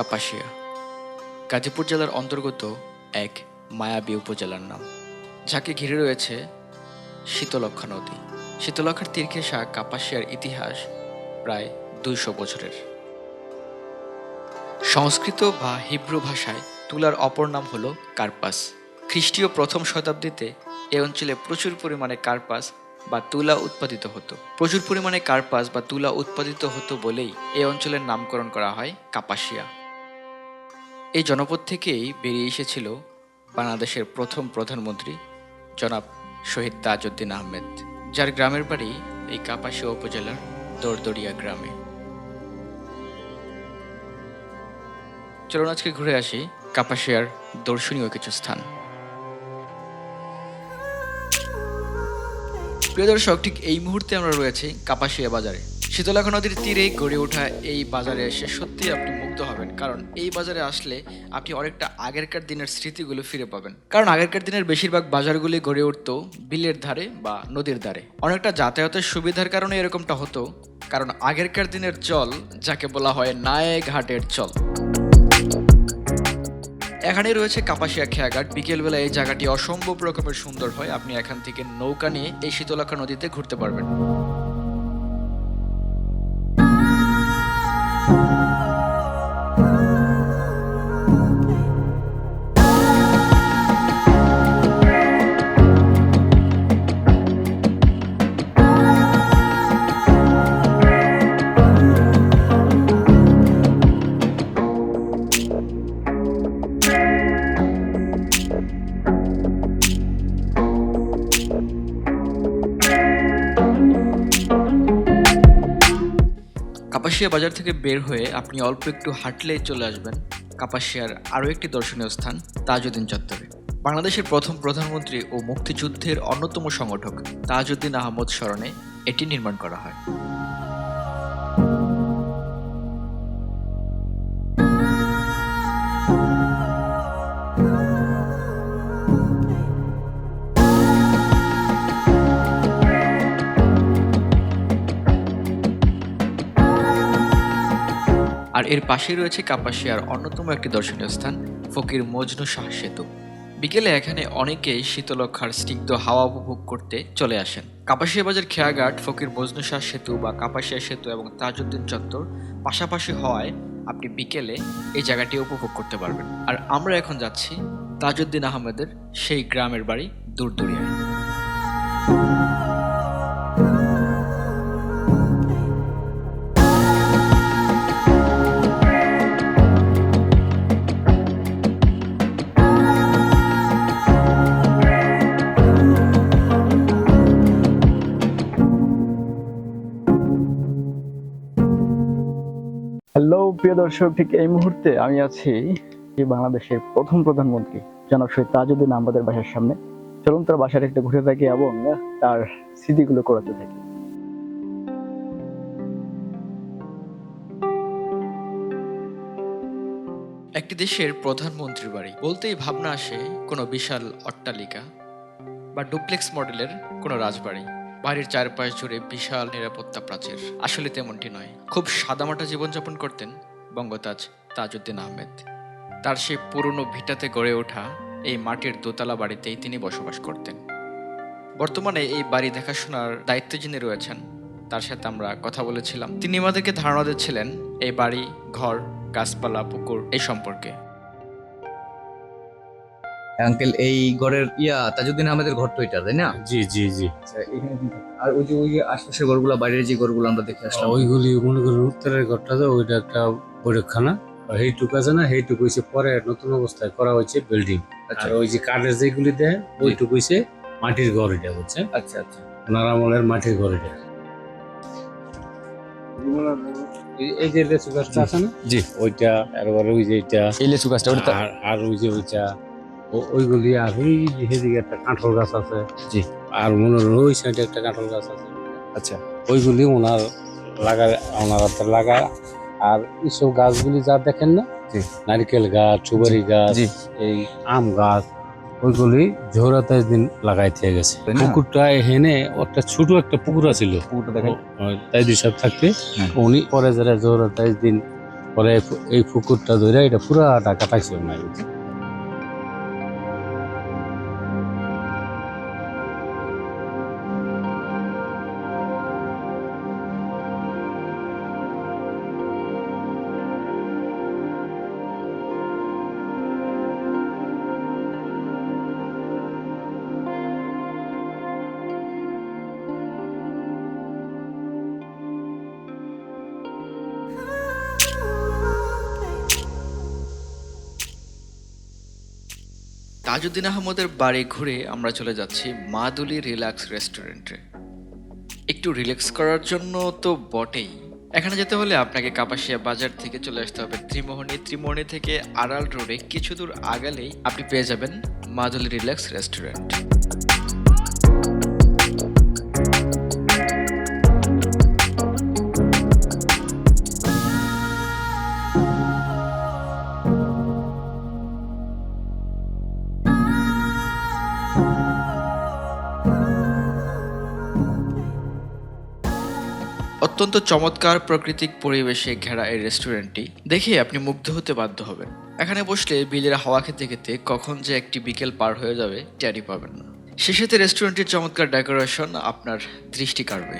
কাপাসিয়া গাজীপুর জেলার অন্তর্গত এক মায়াবী উপজেলার নাম, যাকে ঘিরে রয়েছে শীতলক্ষ্যা নদী। শীতলক্ষ্যার তীর ঘেঁষা কাপাসিয়ার ইতিহাস প্রায় 200 বছরের। সংস্কৃত বা হিব্রু ভাষায় তুলার অপর নাম হল কার্পাস। খ্রিস্টীয় প্রথম শতাব্দীতে এ অঞ্চলে প্রচুর পরিমাণে কার্পাস বা তুলা উৎপাদিত হতো বলেই এই অঞ্চলের নামকরণ করা হয় কাপাসিয়া। এই জনপদ থেকেই বেরিয়ে এসেছিল বাংলাদেশের প্রথম প্রধানমন্ত্রী জনাব শহীদ তাজউদ্দিন আহমেদ, যার গ্রামের বাড়ি এই কাপাসিয়া উপজেলার দরদরিয়া গ্রামে। চলুন আজকে ঘুরে আসি কাপাসিয়ার দর্শনীয় কিছু স্থান। প্রিয় দর্শক, ঠিক এই মুহূর্তে আমরা রয়েছি কাপাসিয়া বাজারে। শীতলক্ষ্যা নদীর তীরে গড়ে ওঠা এই বাজারে এসে সত্যি আপনি মুগ্ধ হবেন, কারণ এই বাজারে আসলে আপনি অনেকটা আগেরকার দিনের স্মৃতিগুলো ফিরে পাবেন। কারণ আগেরকার দিনের বেশিরভাগ বাজারগুলি গড়ে উঠত বিলের ধারে বা নদীর ধারে। অনেকটা যাতায়াতের সুবিধার কারণে এরকমটা হতো, কারণ আগেরকার দিনের চল যাকে বলা হয় নায়ে ঘাটের চল। এখানে রয়েছে কাপাসিয়া খেয়াঘাট। বিকেলবেলা এই জায়গাটি অসম্ভব রকমের সুন্দর হয়। আপনি এখান থেকে নৌকা নিয়ে এই শীতলক্ষ্যা নদীতে ঘুরতে পারবেন। কাপাসিয়া বাজার থেকে বের হয়ে আপনি অল্প একটু হাঁটলেই চলে আসবেন কাপাসিয়ার আরও একটি দর্শনীয় স্থান তাজউদ্দিন চত্বরে। বাংলাদেশের প্রথম প্রধানমন্ত্রী ও মুক্তিযুদ্ধের অন্যতম সংগঠক তাজউদ্দিন আহমদ স্মরণে এটি নির্মাণ করা হয়। আর এর পাশেই রয়েছে কাপাসিয়ার অন্যতম একটি দর্শনীয় স্থান ফকির মজনু শাহ সেতু। বিকেলে এখানে অনেকেই শীতলক্ষ্যার স্নিগ্ধ হাওয়া উপভোগ করতে চলে আসেন। কাপাসিয়া বাজার খেয়াঘাট, ফকির মজনু শাহ সেতু বা কাপাসিয়া সেতু এবং তাজউদ্দিন চত্বর পাশাপাশি হওয়ায় আপনি বিকেলে এই জায়গাটি উপভোগ করতে পারবেন। আর আমরা এখন যাচ্ছি তাজউদ্দিন আহমেদের সেই গ্রামের বাড়ি দরদরিয়ায়। হ্যালো প্রিয় দর্শক, ঠিক এই মুহূর্তে আমি আছি বাংলাদেশের প্রথম প্রধানমন্ত্রী জনাব শহীদ তাজউদ্দিন আহমদের বাসার সামনে। চলুন তার বাসাটা একটু ঘুরে থাকি এবং তার স্মৃতিগুলো করাতে থাকি। একটি দেশের প্রধানমন্ত্রীর বাড়ি বলতেই ভাবনা আসে কোনো বিশাল অট্টালিকা বা ডুপ্লেক্স মডেলের কোনো রাজবাড়ি। বাড়ির চারপাশ জুড়ে বিশাল নিরাপত্তা প্রাচীর। আসলে তেমনটি নয়, খুব সাদামাটা জীবনযাপন করতেন বঙ্গতাজ তাজউদ্দিন আহমেদ। তার সেই পুরনো ভিটাতে গড়ে ওঠা এই মাটির দোতলা বাড়িতেই তিনি বসবাস করতেন। বর্তমানে এই বাড়ি দেখাশোনার দায়িত্বে যিনি রয়েছেন তার সাথে আমরা কথা বলেছিলাম। তিনি আমাদেরকে ধারণা দিচ্ছিলেন এই বাড়ি, ঘর, গাছপালা, পুকুর এই সম্পর্কে। আঙ্কেল, এই ঘরের তাজউদ্দিন আহমেদের ঘর তো এটা, তাই না? জি জি জি। আচ্ছা, আর ওই যে আশপাশের ঘরগুলো, বাইরের যে ঘরগুলো আমরা দেখে আসলাম, ওইগুলি মনে করেন উত্তরের ঘরটা, তো ওইটা একটা বৈঠকখানা। সেইটুকু আছে না, সেইটুকু হয়েছে পরে নতুন অবস্থায় করা হয়েছে বিল্ডিং। আচ্ছা, আর ওই যে কাঠের যেগুলি দেয় ওইটুকু হয়েছে মাটির ঘর। এটা হচ্ছে আচ্ছা আচ্ছা, ওনার আমলের মাটির ঘর। এটা এই যে লেচু গাছটা আছে না, জি, ওইটা, এরপরে ওই যে এটা, এই লেচু গাছটা ওটা। আর ওই যে ওইটা, ওইগুলি। আর ওই যে সেদিকে একটা কাঁঠাল গাছ আছে। জি। আর মনে হয় ওই সাইডে একটা কাঁঠাল গাছ আছে। আচ্ছা, ওইগুলি ওনার হাতে লাগায়। আর এইসব গাছগুলি যা দেখেন না, জি, নারকেল গাছ, সুপারি গাছ, জি, এই আম গাছ, ওইগুলি জোহরাতাজ দিন লাগাই থেকে গেছে। তাই না? পুকুরটা হেনে একটা ছোট একটা পুকুর ছিল, পুকুরটা দেখেন। তাই দি সব থাকতে উনি পরে যারা জোহরাতাজ দিন পরে এই পুকুরটা ধরে এটা পুরাটা কাটাইছে নাই। তাজউদ্দিন আহমদের বাড়ি ঘুরে আমরা চলে যাচ্ছি মাদুলি রিল্যাক্স রেস্টুরেন্টে। একটু রিল্যাক্স করার জন্য তো বটেই, এখানে যেতে হলে আপনাকে কাপাসিয়া বাজার থেকে চলে আসতে হবে ত্রিমোহনী। ত্রিমোহনী থেকে আড়াল রোডে কিছু দূর আগালেই আপনি পেয়ে যাবেন মাদুলি রিল্যাক্স রেস্টুরেন্ট। অত্যন্ত চমৎকার প্রাকৃতিক পরিবেশে ঘেরা এই রেস্টুরেন্টটি দেখে আপনি মুগ্ধ হতে বাধ্য হবেন। এখানে বসলে বিলের হাওয়া খেতে খেতে কখন যে একটি বিকেল পার হয়ে যাবে টেরই পাবেন না। সে সাথে রেস্টুরেন্টের চমৎকার ডেকোরেশন আপনার দৃষ্টি কাড়বে।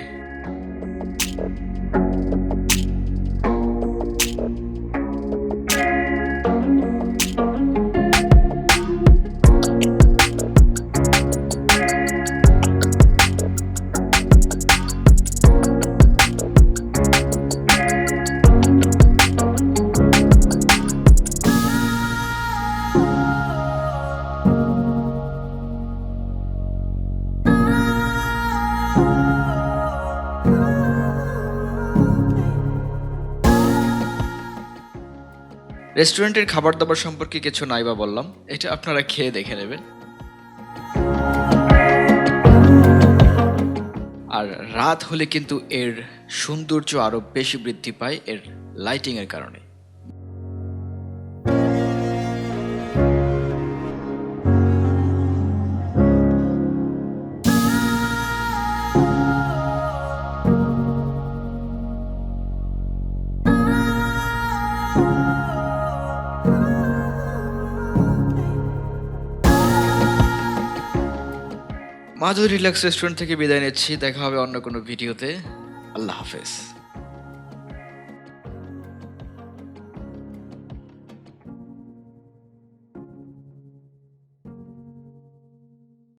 রেস্টুরেন্টের খাবার দাবার সম্পর্কে কিছু নাইবা বললাম, এটা আপনারা খেয়ে দেখে নেবেন। আর রাত হলে কিন্তু এর সৌন্দর্য আরো বেশি বৃদ্ধি পায় এর লাইটিং এর কারণে। মাধুরী রিল্যাক্স রেস্টুরেন্ট থেকে বিদায় নিচ্ছি, দেখা হবে অন্য কোনো ভিডিওতে। আল্লাহ হাফেজ।